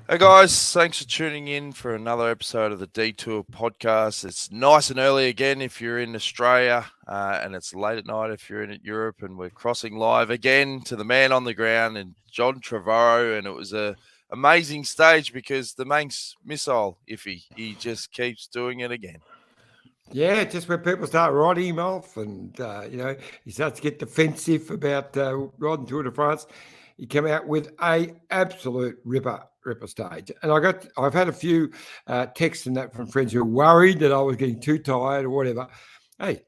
Hey guys, thanks for tuning in for another episode of the Detour podcast. It's nice and early again if you're in Australia, and it's late at night if you're in Europe. And we're crossing live again to the man on the ground and John Trevorrow. And it was a amazing stage because the Manx missile, he just keeps doing it again. Yeah, just when people start writing him off, and he starts to get defensive about riding Tour de France, he came out with a absolute ripper stage. And I've had a few texts and that from friends who were worried that I was getting too tired or whatever. Hey,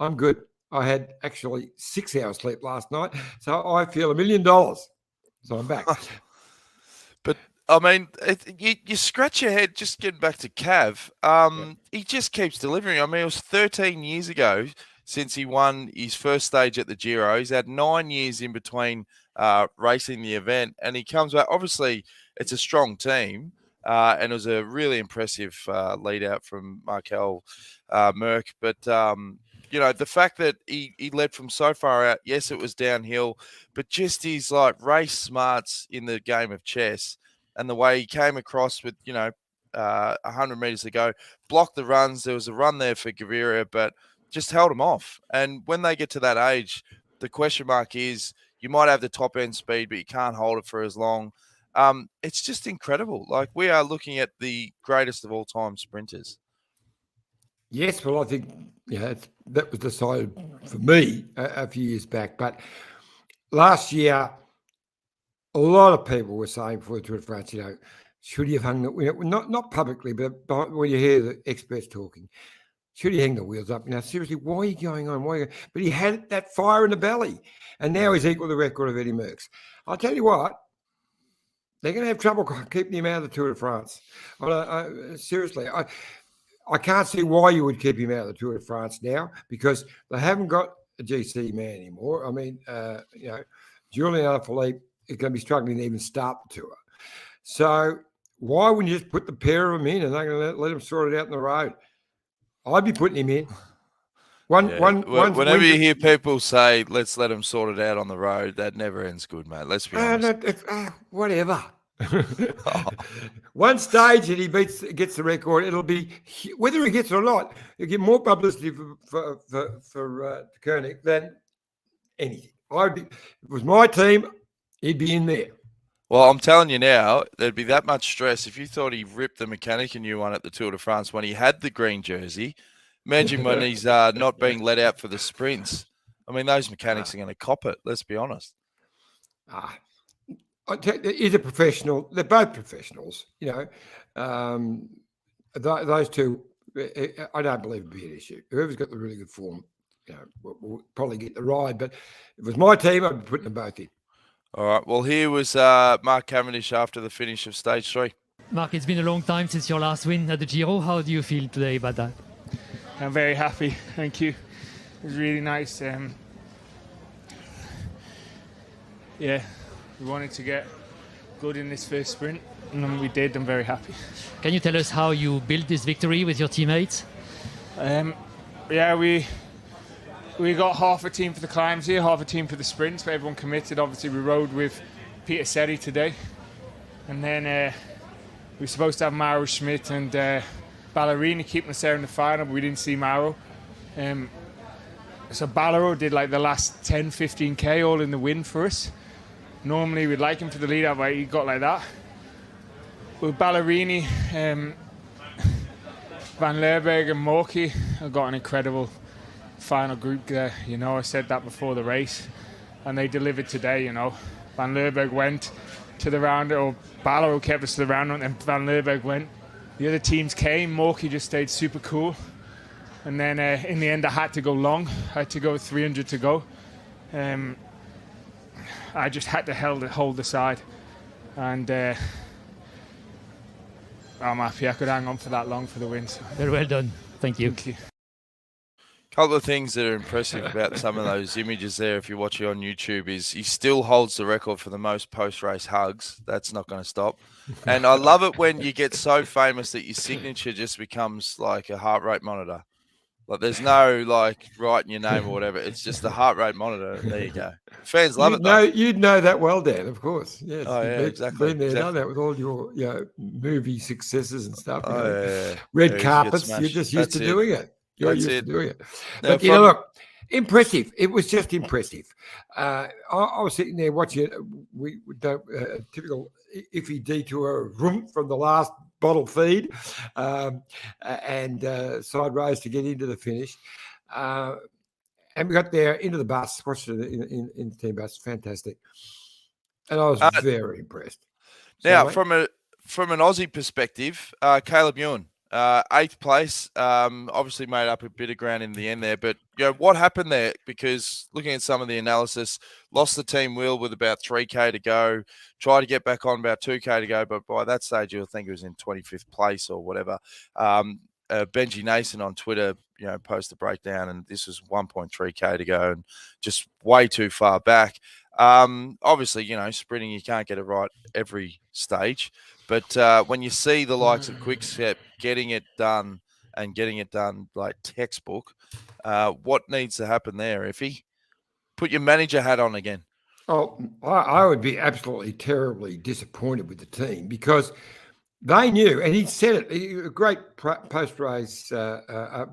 I'm good. I had actually 6 hours sleep last night, so I feel $1 million. So I'm back. But I mean, you scratch your head just getting back to Cav. He just keeps delivering. I mean, it was 13 years ago since he won his first stage at the Giro. He's had 9 years in between racing the event, and he comes back. Obviously, it's a strong team, and it was a really impressive lead out from Markel Merck. But the fact that he led from so far out, yes, it was downhill, but just his race smarts in the game of chess. And the way he came across with, 100 meters to go, blocked the runs. There was a run there for Gaviria, but just held him off. And when they get to that age, the question mark is you might have the top end speed, but you can't hold it for as long. It's just incredible. Like, we are looking at the greatest of all time sprinters. Yes, well, I think that was decided for me a few years back. But last year, a lot of people were saying before the Tour de France, should he have hung the not publicly, but when you hear the experts talking, should he hang the wheels up? Now, seriously, why are you going on? But he had that fire in the belly, and now he's equal the record of Eddie Merckx. I'll tell you what, they're going to have trouble keeping him out of the Tour de France. Seriously, I can't see why you would keep him out of the Tour de France now, because they haven't got a GC man anymore. I mean, Julian Alaphilippe is going to be struggling to even start the tour. So why wouldn't you just put the pair of them in and they're going to let him sort it out on the road? I'd be putting him in. Whenever you hear people say, let's let him sort it out on the road, that never ends good, mate. Let's be honest. Whatever. One stage that he gets the record, it'll be, whether he gets it or not, he'll get more publicity for Koenig than anything. If it was my team, he'd be in there. Well, I'm telling you now, there'd be that much stress if you thought he ripped the mechanic a new one at the Tour de France when he had the green jersey. Imagine when he's not being let out for the sprints. I mean, those mechanics are going to cop it. Let's be honest. He's a professional. They're both professionals. Those two, I don't believe it'd be an issue. Whoever's got the really good form, will probably get the ride. But if it was my team, I'd be putting them both in. All right. Well, here was Mark Cavendish after the finish of stage 3. Mark, it's been a long time since your last win at the Giro. How do you feel today about that? I'm very happy. Thank you. It was really nice. We wanted to get good in this first sprint, and we did. I'm very happy. Can you tell us how you built this victory with your teammates? We got half a team for the climbs here, half a team for the sprints, but everyone committed. Obviously, we rode with Peter Seri today. And then we were supposed to have Mauro Schmidt and Ballerini keeping us there in the final, but we didn't see Mauro. So Ballero did the last 10, 15K all in the wind for us. Normally, we'd like him for the lead-out, but he got like that. With Ballerini, Van Leerberg and Morky have got an incredible final group there. I said that before the race, and they delivered today. Van Leerberg went to the round, or Ballero kept us to the round, and Van Leerberg went. The other teams came. Morky just stayed super cool, and then in the end I had to go long. I had to go 300 to go. I just had to hold the side, and I'm happy I could hang on for that long for the win. So. Very well done. Thank you. Thank you. Couple of things that are impressive about some of those images there, if you watch it on YouTube, is he still holds the record for the most post-race hugs. That's not going to stop. And I love it when you get so famous that your signature just becomes like a heart rate monitor. Like there's no like writing your name or whatever. It's just a heart rate monitor. There you go. Fans love it though. You'd know that well, Dan, of course. Yes. Oh, yeah, exactly. Been there, Exactly. done that with all your movie successes and stuff. Yeah. Red carpets, you're just used to doing it. You're used to doing it. But, look, impressive. It was just impressive. I was sitting there watching it. We don't typical iffy detour room from the last bottle feed and side rows to get into the finish. And we got there into the bus, watched it in the team bus. Fantastic. And I was very impressed. Now, from an Aussie perspective, Caleb Ewan, 8th place, obviously made up a bit of ground in the end there. But, what happened there? Because looking at some of the analysis, lost the team wheel with about 3K to go, tried to get back on about 2K to go. But by that stage, you'll think it was in 25th place or whatever. Benji Nason on Twitter, posted a breakdown, and this was 1.3K to go and just way too far back. Obviously, sprinting, you can't get it right every stage. But when you see the likes of Quickstep getting it done like textbook, what needs to happen there, Iffy? Put your manager hat on again. Oh, I would be absolutely terribly disappointed with the team because they knew, and he said it, a great post-race,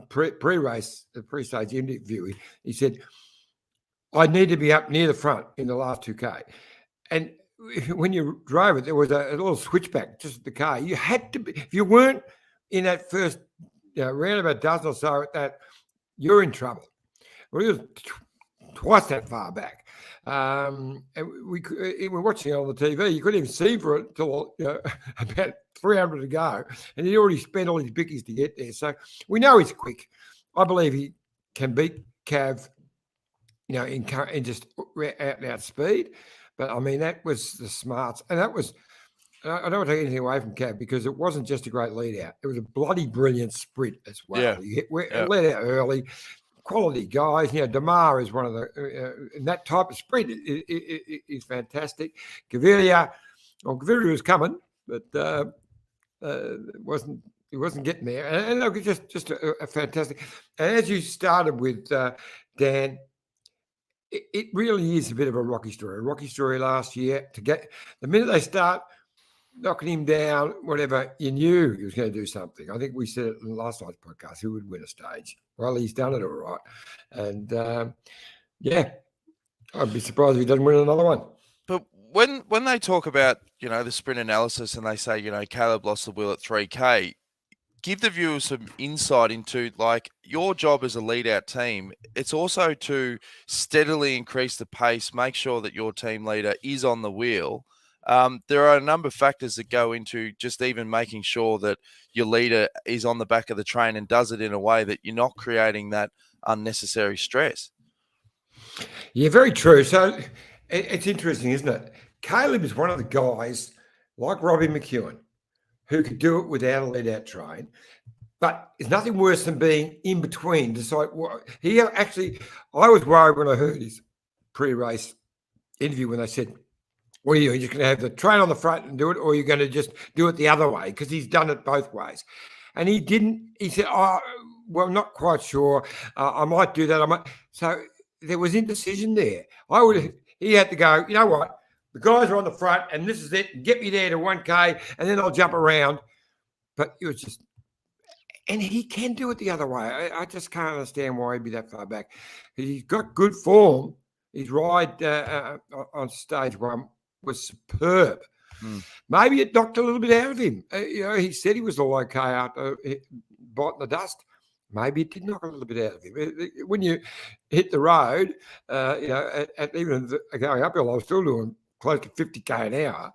pre-race, pre-stage interview. He said, I need to be up near the front in the last 2K. And when you drove it, there was a little switchback just at the car. You had to be, if you weren't in that first round about a dozen or so at that, you're in trouble. Well, it was twice that far back. And we were watching it on the TV. You couldn't even see for it until about 300 to go. And he'd already spent all his bickies to get there. So we know he's quick. I believe he can beat Cav, in just out speed. But, I mean, that was the smarts. And that was, I don't want to take anything away from Cav because it wasn't just a great lead out. It was a bloody brilliant sprint as well. Yeah. He led out early. Quality guys. Damar is one of the in that type of sprint is fantastic. Gaviria was coming, but he wasn't getting there. And look, it's just a fantastic. And as you started with Dan, it really is a bit of a rocky story. A rocky story last year to get the minute they start knocking him down, whatever, you knew he was going to do something. I think we said it in last night's podcast, who would win a stage. Well, he's done it all right. And, I'd be surprised if he doesn't win another one. But when they talk about, the sprint analysis and they say, Caleb lost the wheel at 3K, give the viewers some insight into, like, your job as a lead-out team. It's also to steadily increase the pace, make sure that your team leader is on the wheel. There are a number of factors that go into just even making sure that your leader is on the back of the train and does it in a way that you're not creating that unnecessary stress. Yeah, very true. So it's interesting, isn't it? Caleb is one of the guys like Robbie McEwen who could do it without a lead-out train, but it's nothing worse than being in between. Decide what I was worried when I heard his pre-race interview when they said, well, you're just going to have the train on the front and do it, or you're going to just do it the other way, because he's done it both ways. And he didn't. He said, well, I'm not quite sure. I might do that. So there was indecision there. He had to go, you know what? The guys are on the front, and this is it. Get me there to 1K, and then I'll jump around. But it was just, and he can do it the other way. I just can't understand why he'd be that far back. He's got good form. His ride on stage one was superb. Maybe it knocked a little bit out of him. He said he was all okay after biting the dust. Maybe it did knock a little bit out of him. When you hit the road, even going uphill, I was still doing close to 50K an hour.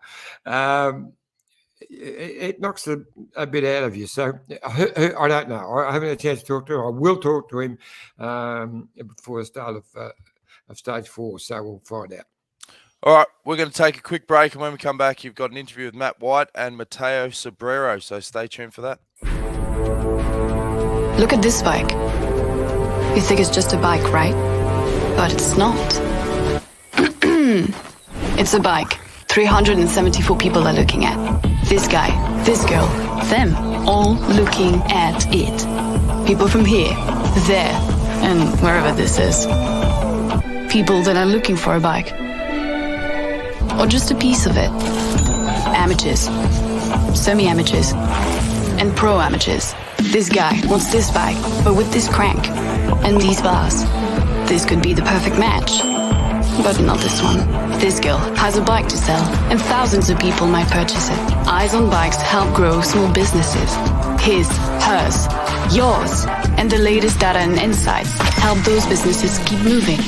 It knocks a bit out of you. So I don't know. I haven't had a chance to talk to him. I will talk to him before the start of stage 4, so we'll find out. All right, we're going to take a quick break, and when we come back, you've got an interview with Matt White and Matteo Sobrero, so stay tuned for that. Look at this bike. You think it's just a bike, right? But it's not. It's a bike 374 people are looking at. This guy, this girl, them, all looking at it. People from here, there, and wherever this is. People that are looking for a bike. Or just a piece of it. Amateurs, semi-amateurs, and pro-amateurs. This guy wants this bike, but with this crank and these bars. This could be the perfect match. But not this one. This girl has a bike to sell, and thousands of people might purchase it. Eyes on Bikes help grow small businesses. His, hers, yours, and the latest data and insights help those businesses keep moving.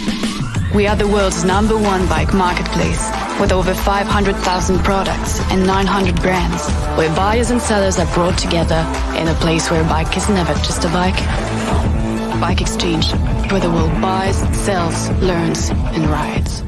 We are the world's #1 bike marketplace, with over 500,000 products and 900 brands, where buyers and sellers are brought together in a place where a bike is never just a bike. Bike Exchange, where the world buys, sells, learns, and rides.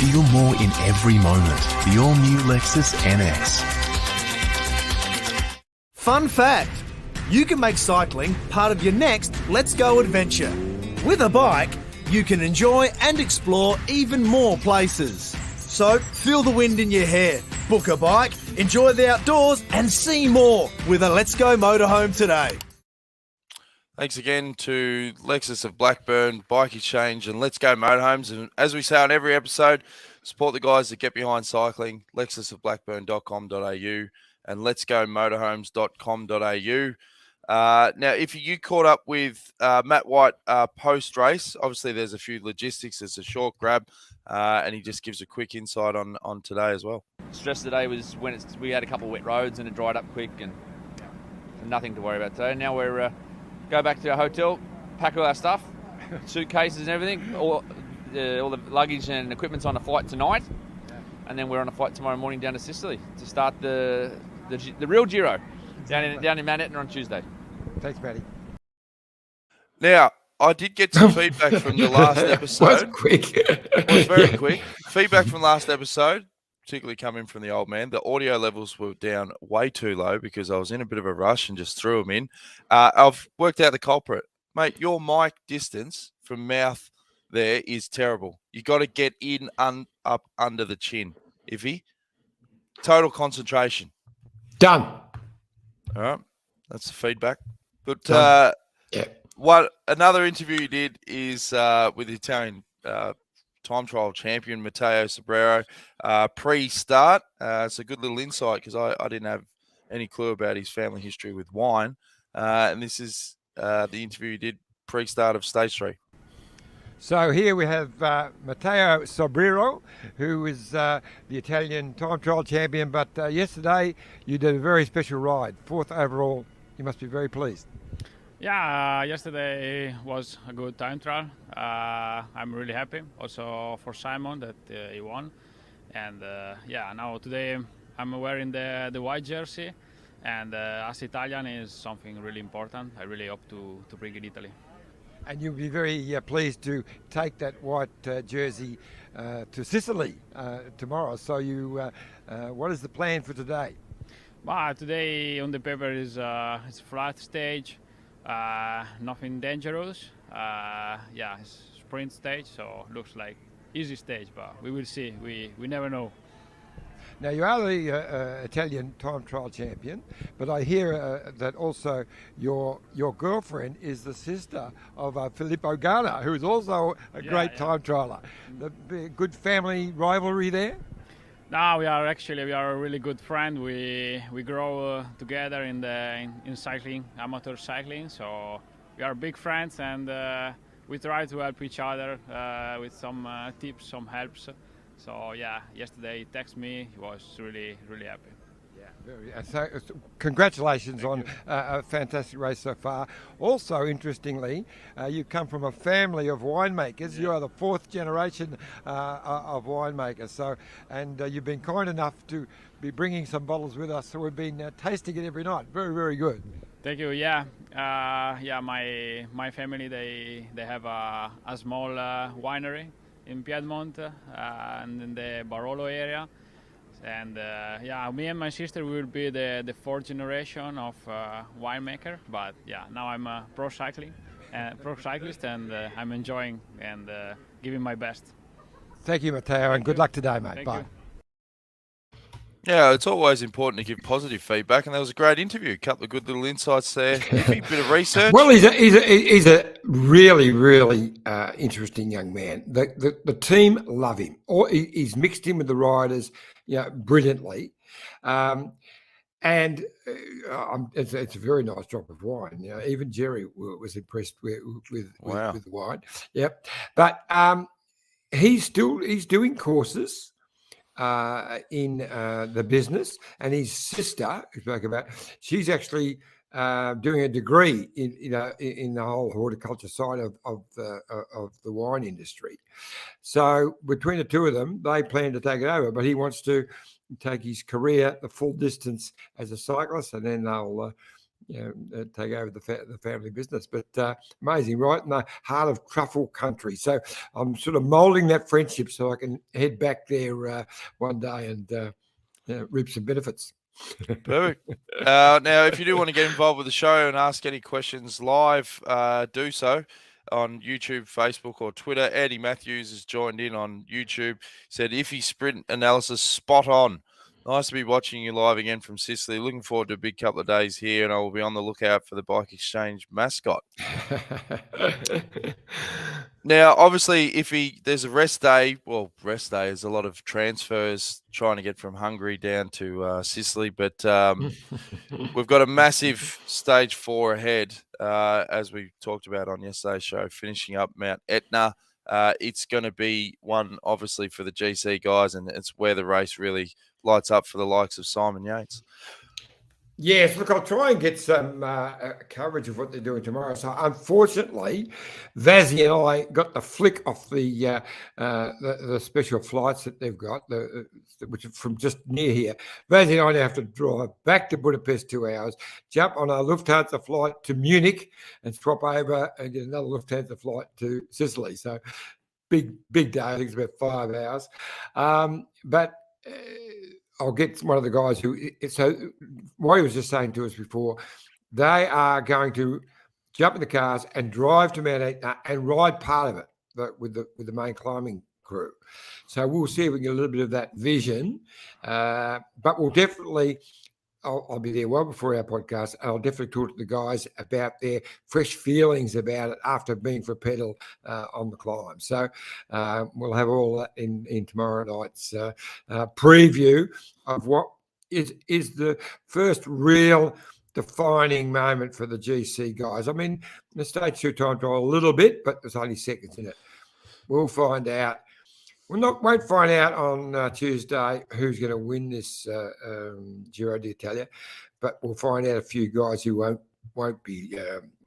Feel more in every moment. The all-new Lexus NX. Fun fact, you can make cycling part of your next Let's Go adventure. With a bike, you can enjoy and explore even more places. So, feel the wind in your hair, book a bike, enjoy the outdoors and see more with a Let's Go motorhome today. Thanks again to Lexus of Blackburn, Bike Exchange, and Let's Go Motorhomes. And as we say on every episode, support the guys that get behind cycling, lexusofblackburn.com.au and letsgomotorhomes.com.au. Now, if you caught up with Matt White post-race, obviously there's a few logistics. It's a short grab, and he just gives a quick insight on today as well. Stress today was when we had a couple of wet roads and it dried up quick and nothing to worry about today. Now we're go back to our hotel, pack all our stuff, suitcases and everything. All the luggage and equipment's on a flight tonight, and then we're on a flight tomorrow morning down to Sicily to start the real Giro down in Manhattan on Tuesday. Thanks, Matty. Now, I did get some feedback from the last episode. Was quick. It was very quick. Feedback from last episode, particularly coming from the old man. The audio levels were down way too low because I was in a bit of a rush and just threw them in. I've worked out the culprit. Mate, your mic distance from mouth there is terrible. You got to get in up under the chin, Iffy. Total concentration. Done. All right. That's the feedback. But Yeah. what another interview you did is with the Italian time trial champion Matteo Sobrero pre-start. It's a good little insight because I didn't have any clue about his family history with wine. And this is the interview you did pre-start of stage 3. So here we have Matteo Sobrero, who is the Italian time trial champion. But yesterday you did a very special ride, 4th overall. You must be very pleased. Yeah, yesterday was a good time trial. I'm really happy also for Simon that he won. And now today I'm wearing the white jersey, and as Italian is something really important. I really hope to bring in Italy. And you'll be very pleased to take that white jersey to Sicily tomorrow. So what is the plan for today? Today on the paper is it's flat stage. Nothing dangerous. It's sprint stage, so looks like easy stage, but we will see. We never know. Now you are the Italian time trial champion, but I hear that also your girlfriend is the sister of Filippo Ganna, who is also a great time trialer. The good family rivalry there. No, we are really good friends. We grow together in cycling, amateur cycling. So we are big friends, and we try to help each other with some tips, some helps. So yesterday he texted me. He was really happy. So congratulations on a fantastic race so far. Also, interestingly, you come from a family of winemakers. You are the 4th generation of winemakers. So, and you've been kind enough to be bringing some bottles with us. So we've been tasting it every night. Very, very good. Thank you. My family they have a small winery in Piedmont and in the Barolo area. And yeah, me and my sister will be the fourth generation of winemaker. But yeah, now I'm a pro cyclist, and I'm enjoying and giving my best. Thank you, Matteo, and good luck today, mate. Thank Bye. you. Yeah, it's always important to give positive feedback, and that was a great interview. A couple of good little insights there. Iffy, bit of research. Well, he's a really, really interesting young man. The team love him. He's mixed in with the riders, brilliantly. And it's a very nice drop of wine. Even Jerry was impressed with the wine. Yep. But he's doing courses in the business, and his sister, who spoke about, she's actually doing a degree in the whole horticulture side of the wine industry. So between the two of them, they plan to take it over, but he wants to take his career the full distance as a cyclist, and then they'll take over the family business. But amazing, right in the heart of truffle country. So I'm sort of moulding that friendship so I can head back there one day and reap some benefits. Perfect. Now, if you do want to get involved with the show and ask any questions live, do so on YouTube, Facebook, or Twitter. Andy Matthews has joined in on YouTube. Said, Iffy sprint analysis spot on. Nice to be watching you live again from Sicily. Looking forward to a big couple of days here, and I will be on the lookout for the Bike Exchange mascot. Now, obviously, if there's a rest day, there's a lot of transfers trying to get from Hungary down to Sicily, but we've got a massive stage 4 ahead, as we talked about on yesterday's show, finishing up Mount Etna. It's going to be one, obviously, for the GC guys, and it's where the race really lights up for the likes of Simon Yates. Yes, look, I'll try and get some coverage of what they're doing tomorrow. So, unfortunately, Vazzy and I got the flick off the special flights that they've got, which are from just near here. Vazzy and I now have to drive back to Budapest 2 hours, jump on a Lufthansa flight to Munich, and swap over and get another Lufthansa flight to Sicily. So, big day. I think it's about 5 hours. But I'll get one of the guys who. So what he was just saying to us before, they are going to jump in the cars and drive to Mount Etna and ride part of it with the main climbing crew. So we'll see if we can get a little bit of that vision. But we'll definitely. I'll be there well before our podcast. I'll definitely talk to the guys about their fresh feelings about it after being for a pedal on the climb. So we'll have all that in tomorrow night's preview of what is the first real defining moment for the GC guys. I mean, the stage 2 time trial a little bit, but there's only seconds in it. We'll find out. Won't find out on Tuesday who's going to win this Giro d'Italia, but we'll find out a few guys who won't be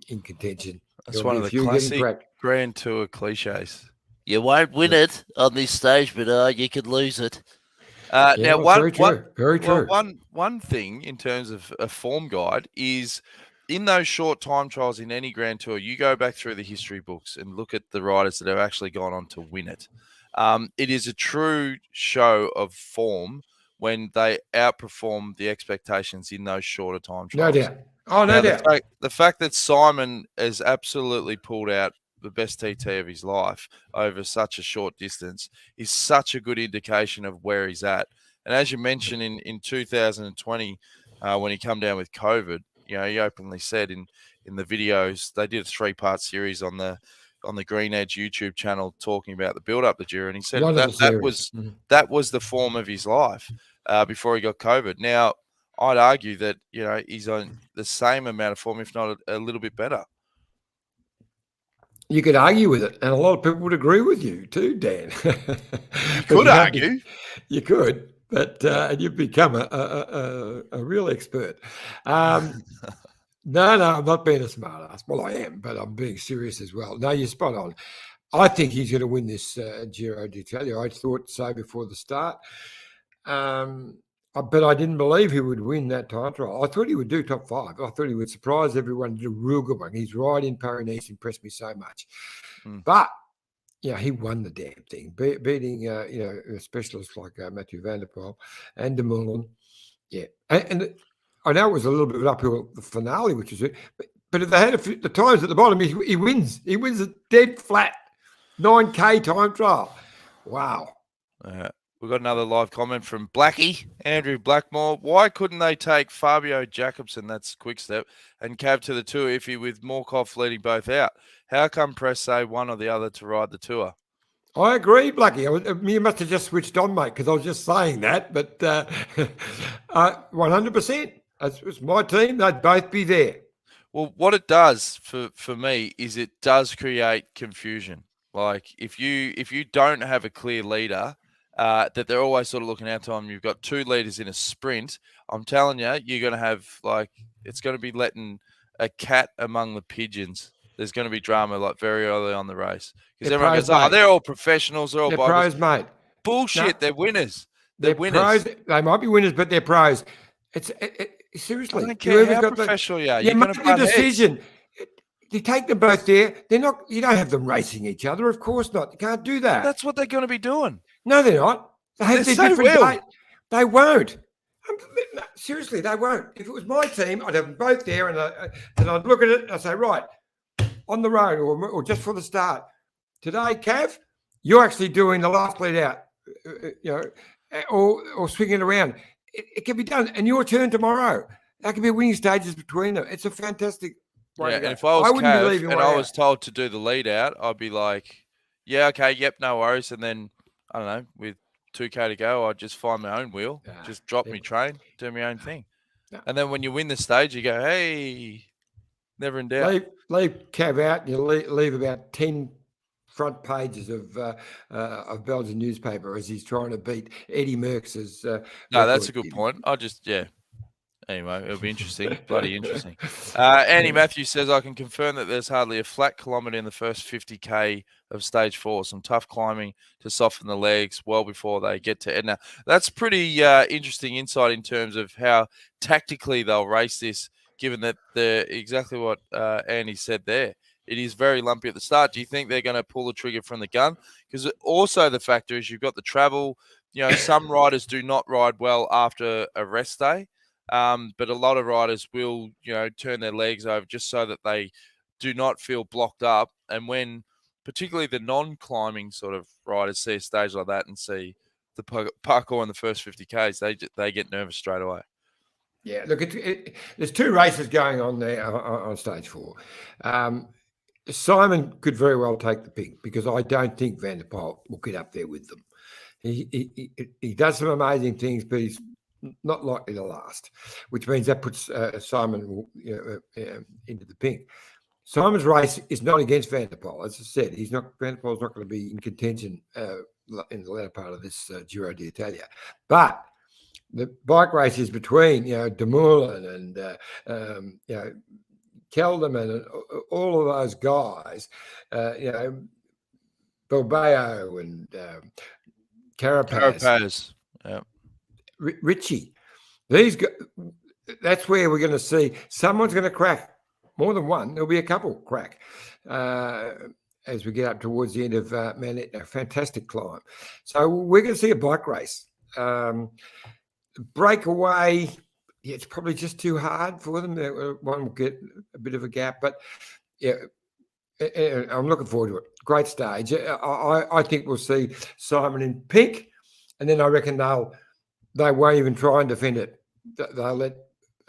in contention. That's one of the classic Grand Tour cliches. You won't win it on this stage, but you could lose it. Now, very true. One thing in terms of a form guide is in those short time trials in any Grand Tour, you go back through the history books and look at the riders that have actually gone on to win it. It is a true show of form when they outperform the expectations in those shorter time trials. No doubt. Oh, no doubt. The fact that Simon has absolutely pulled out the best TT of his life over such a short distance is such a good indication of where he's at. And as you mentioned in 2020, when he come down with COVID, he openly said in the videos, they did a 3-part series on the Green Edge YouTube channel talking about the build up the Giro, and he said that was the form of his life before he got COVID. Now, I'd argue that he's on the same amount of form, if not a little bit better. You could argue with it, and a lot of people would agree with you too, Dan. You could argue. You could, but you've become a real expert. No, I'm not being a smart ass. Well, I am, but I'm being serious as well. No, you're spot on. I think he's going to win this Giro d'Italia. I thought so before the start. But I didn't believe he would win that time trial. I thought he would do top 5. I thought he would surprise everyone, do a real good one. His ride in Paris-Nice impressed me so much. But Yeah, he won the damn thing, beating a specialist like Matthew Van der Poel and De Moulin. Yeah, and I know it was a little bit uphill the finale, which is it, but if they had the times at the bottom, he wins. He wins a dead flat 9K time trial. Wow. We've got another live comment from Blackie, Andrew Blackmore. Why couldn't they take Fabio Jacobsen, that's Quick Step, and Cav to the Tour if he with Morkov leading both out? How come press say one or the other to ride the Tour? I agree, Blackie. You must have just switched on, mate, because I was just saying that. But 100%. It's my team. They'd both be there. Well, what it does for me is it does create confusion. Like if you don't have a clear leader, that they're always sort of looking out to them. You've got two leaders in a sprint. I'm telling you, you're going to have it's going to be letting a cat among the pigeons. There's going to be drama very early on the race because everyone goes, they're all professionals. They're all pros, mate. Bullshit. No, they're winners. They're winners. Pros. They might be winners, but they're pros. Seriously. I don't care how professional you are. You're going to make a decision. You take them both there. They're not. You don't have them racing each other. Of course not. You can't do that. Well, that's what they're going to be doing. No, they're not. They won't. Seriously, they won't. If it was my team, I'd have them both there, and I'd look at it and I'd say, right, on the road or just for the start. Today, Cav, you're actually doing the last lead out, or swinging around. It can be done. And your turn tomorrow. There can be winning stages between them. It's a fantastic way to go. And if I was Cav and I was told to do the lead out, I'd be like, yeah, okay, yep, no worries. And then, I don't know, with 2K to go, I'd just find my own wheel, just drop me train, do my own thing. And then when you win the stage, you go, hey, never in doubt. Leave Cav out, and you leave about 10 front pages of Belgian newspaper as he's trying to beat Eddie Merckx's. No, that's a good point. Anyway, it'll be interesting. Bloody interesting. Andy Matthews says, I can confirm that there's hardly a flat kilometre in the first 50K of stage 4. Some tough climbing to soften the legs well before they get to Edna. That's pretty interesting insight in terms of how tactically they'll race this, given that exactly what Andy said there. It is very lumpy at the start. Do you think they're going to pull the trigger from the gun? Because also the factor is you've got the travel. Some riders do not ride well after a rest day. But a lot of riders will, turn their legs over just so that they do not feel blocked up. And when particularly the non-climbing sort of riders see a stage like that and see the parkour in the first 50Ks, they get nervous straight away. Yeah, look, there's two races going on there on stage 4. Simon could very well take the pink because I don't think Van der Poel will get up there with them. He does some amazing things, but he's not likely to last, which means that puts Simon into the pink. Simon's race is not against Van der Poel. As I said, Van der Poel's not going to be in contention in the latter part of this Giro d'Italia. But the bike race is between, De Moulin and, Kelderman and all of those guys, Bilbao and Carapaz. Yeah. Richie. These guys, that's where we're going to see someone's going to crack. More than one. There'll be a couple crack as we get up towards the end of Manette. A fantastic climb. So we're going to see a bike race. Breakaway, it's probably just too hard for them. One will get a bit of a gap, but yeah, I'm looking forward to it. Great stage. I think we'll see Simon in pink, and then I reckon they won't even try and defend it. They'll let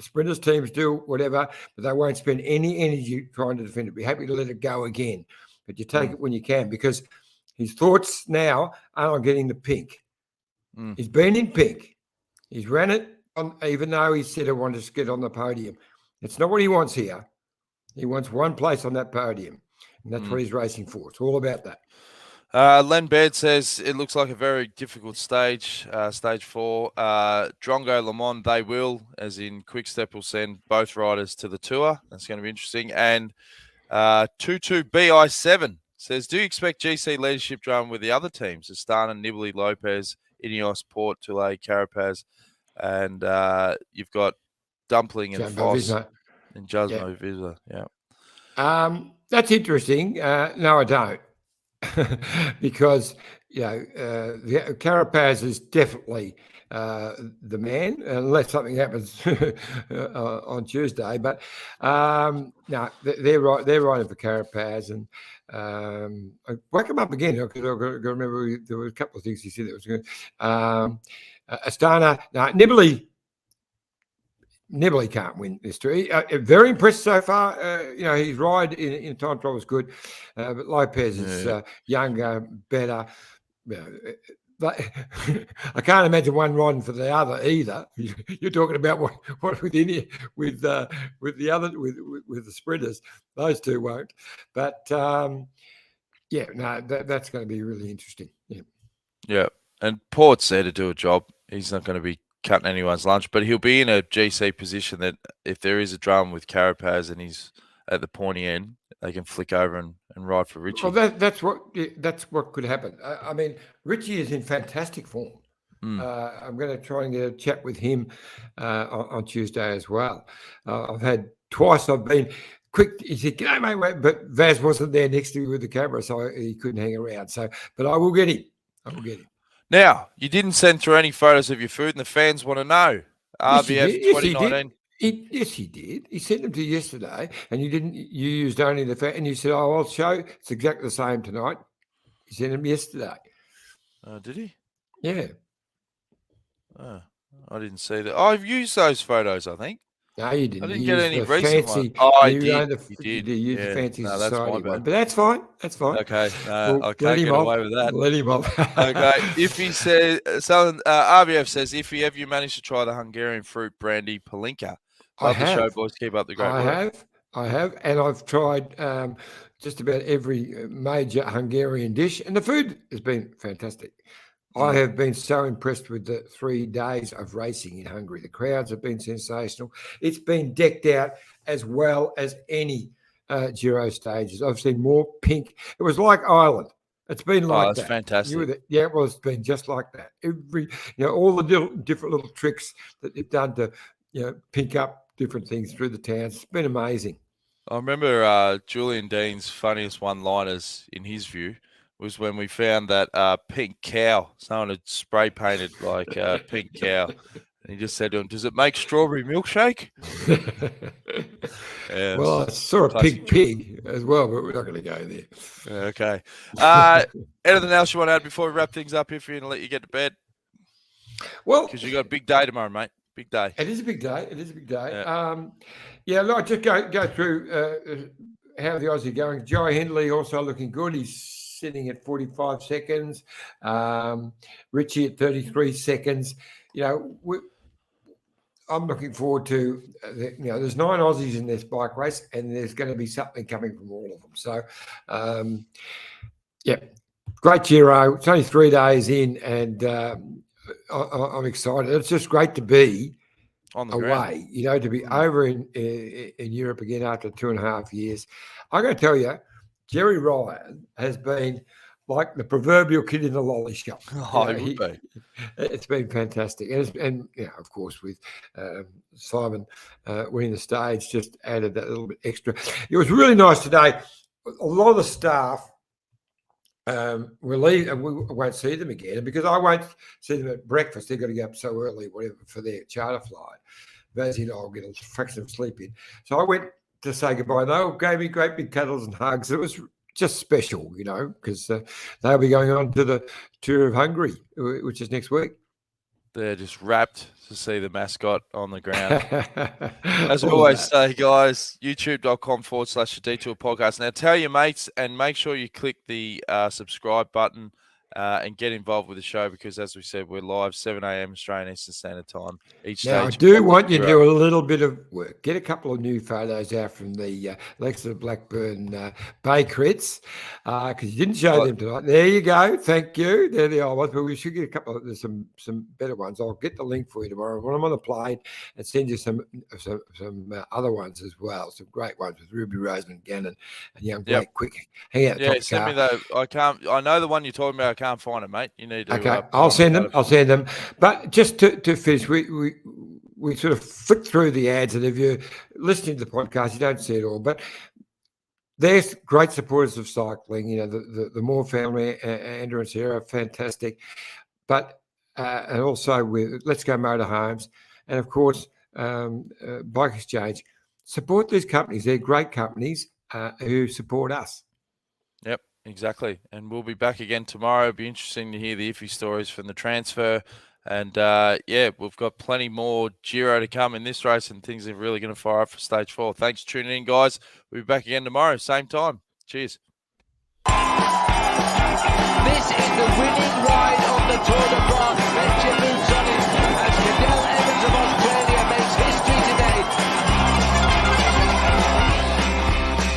sprinters teams do whatever, but they won't spend any energy trying to defend it. Be happy to let it go again, but you take it when you can, because his thoughts now are on getting the pink. He's been in pink. He's ran it on, even though he said he wanted to get on the podium. It's not what he wants here. He wants one place on that podium, and that's what he's racing for. It's all about that. Len Baird says it looks like a very difficult stage, stage 4. Drongo Le Mans, they will, as in Quickstep, will send both riders to the Tour. That's going to be interesting. And 22BI7 says, do you expect GC leadership drama with the other teams? Astana, Nibali, Lopez, Ineos, Port, Toulay, Carapaz, and you've got Dumpling and Foss and Jumbo Visma. Yeah. That's interesting. No, I don't. because Carapaz is definitely the man, unless something happens on Tuesday. But no, they're right. They're riding for Carapaz, and I wake him up again because I remember there were a couple of things he said that was good. Astana, no, Nibali can't win this tour. Very impressed so far. His ride in time trial was good, but Lopez is younger, better. I can't imagine one riding for the other either. You're talking about what within here with the sprinters. Those two won't. But that's going to be really interesting. Yeah, and Port's there to do a job. He's not going to be cutting anyone's lunch, but he'll be in a GC position that if there is a drama with Carapaz and he's at the pointy end, they can flick over and ride for Richie. Well, that's what could happen. I mean, Richie is in fantastic form. I'm going to try and get a chat with him on Tuesday as well. I've had twice. I've been quick. He said, "G'day, mate," but Vaz wasn't there next to me with the camera, so he couldn't hang around. But I will get him. Now, you didn't send through any photos of your food, and the fans want to know. RBF 2019. Yes, he did. He sent them to you yesterday, and you didn't. You used only the fat, and you said, "Oh, I'll show." It's exactly the same tonight. He sent them yesterday. Did he? Yeah. Oh, I didn't see that. I've used those photos, I think. No, you didn't. I didn't get any recent ones. I did. You did use the fancy that's society my bad. one, but that's fine. That's fine. Okay, I can't get away with that. Let him off. Okay, if he says something, RBF says, if have you managed to try the Hungarian fruit brandy Palinka? Love the show, boys. Keep up the great work. I have, and I've tried just about every major Hungarian dish, and the food has been fantastic. I have been so impressed with the 3 days of racing in Hungary. The crowds have been sensational. It's been decked out as well as any Giro stages. I've seen more pink. It was like Ireland. It's been like that. Fantastic. It's been just like that. All the different little tricks that they've done to, pink up different things through the towns. It's been amazing. I remember Julian Dean's funniest one-liners, in his view, was when we found that pink cow. Someone had spray painted like a pink cow. And he just said to him, "Does it make strawberry milkshake?" Well, I saw a pig as well, but we're not going to go there. Okay. Anything else you want to add before we wrap things up here for you and let you get to bed? Well, because you got a big day tomorrow, mate. Big day. It is a big day. Yeah. Look, just go through how the Aussie going. Joey Hindley also looking good. He's sitting at 45 seconds. Richie at 33 seconds. I'm looking forward to, there's 9 Aussies in this bike race, and there's going to be something coming from all of them. So, great Giro. It's only 3 days in, and I'm excited. It's just great to be on the away, to be over in Europe again after 2.5 years. I'm going to tell you, Jerry Ryan has been like the proverbial kid in the lolly shop. He would be. It's been fantastic. And of course, with Simon winning the stage, just added that little bit extra. It was really nice today. A lot of the staff will leave, and we won't see them again. And because I won't see them at breakfast, they've got to get up so early, whatever, for their charter flight. Vaz, I'll get a fraction of sleep in. So I went to say goodbye. They all gave me great big cuddles and hugs. It was just special, because they'll be going on to the Tour of Hungary, which is next week. They're just rapt to see the mascot on the ground. As we always say, guys, youtube.com/The Detour Podcast. Now tell your mates and make sure you click the subscribe button and get involved with the show because, as we said, we're live 7 a.m. Australian Eastern Standard Time each now, stage. I do want you to do a little bit of work. Get a couple of new photos out from the Leicester Blackburn Bay crits because you didn't show them tonight. There you go. Thank you. There they are. But we should get a couple of some better ones. I'll get the link for you tomorrow when I'm on the plane and send you some other ones as well. Some great ones with Ruby Roseman, Gannon, and young Blake Quick. Hang out. Yeah, send me though. I know the one you're talking about. I can't find it, mate. You need to. Okay, I'll send them. But just to finish, we sort of flick through the ads, and if you're listening to the podcast, you don't see it all. But they're great supporters of cycling. You know, the Moore family, Andrew and Sarah, are fantastic. But and also with Let's Go Motorhomes, and of course Bike Exchange, support these companies. They're great companies who support us. Yep, exactly. And we'll be back again tomorrow. It'll be interesting to hear the iffy stories from the transfer. And yeah, we've got plenty more Giro to come in this race, and things are really going to fire up for stage 4. Thanks for tuning in, guys. We'll be back again tomorrow, same time. Cheers.